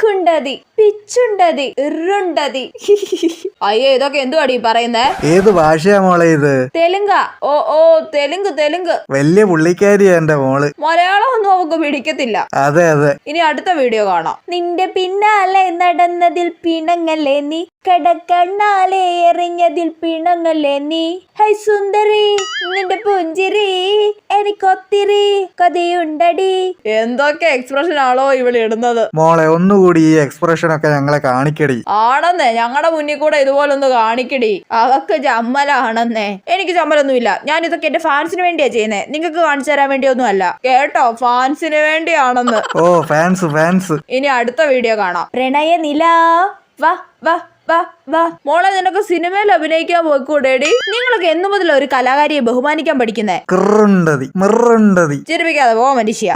അക്കുണ്ടതി പിച്ചുണ്ടതി ഇറുണ്ടതി. അയ്യോ ഇതൊക്കെ എന്തുവാടി പറയുന്നേ? ഏത് ഭാഷയാ മോളെ ഇത്? തെലുങ്ക. ഓ ഓ തെലുങ്ക്. വലിയ പുള്ളിക്കാരിയാ എന്റെ മോള്. മലയാളം ഒന്നും അവക്ക് പിടിക്കത്തില്ല. അതെ. ഇനി അടുത്ത വീഡിയോ കാണാം. നിന്റെ പിന്നാലെ നടന്നതിൽ പിണങ്ങല്ലേ നീ, കടക്കണ്ണാലെ എറിഞ്ഞതിൽ പിണങ്ങല്ലേ നീ. ഹൈ സുന്ദരി നിന്റെ പുഞ്ചിരി എനിക്കൊത്തിരി കഥയുണ്ടടി. എന്തൊക്കെ എക്സ്പ്രഷൻ ആണോ ഇവിടെ ഇടുന്നത്? മോളെ ഒന്നുകൂടി ഈ എക്സ്പ്രഷൻ ഒക്കെ ഞങ്ങളെ കാണിക്കടി. ആണെന്നേ, ഞങ്ങളുടെ മുന്നിൽ കൂടെ ഇതുപോലൊന്ന് കാണിക്കടി. അവക്ക് ചമ്മലാണെന്നേ. എനിക്ക് ചമ്മലൊന്നുമില്ല. ഞാൻ ഇതൊക്കെ എന്റെ ഫാൻസിന് വേണ്ടിയാ ചെയ്യുന്നേ, നിങ്ങൾക്ക് കാണിച്ചു തരാൻ വേണ്ടിയൊന്നും അല്ല കേട്ടോ. ഫാൻസിന് വേണ്ടിയാണെന്ന്. ഓ ഫാൻസ്. ഇനി അടുത്ത വീഡിയോ കാണാം. പ്രണയനില വാ വാ വാ വാ. മോളെ നിനക്ക് സിനിമയിൽ അഭിനയിക്കാൻ പോയിക്കൂടേടി? നിങ്ങളൊക്കെ എന്നു മുതൽ ഒരു കലാകാരിയെ ബഹുമാനിക്കാൻ പഠിക്കുന്നേ? മിറുണ്ടതി. ചിരിപ്പിക്കാതെ പോ മനുഷ്യ.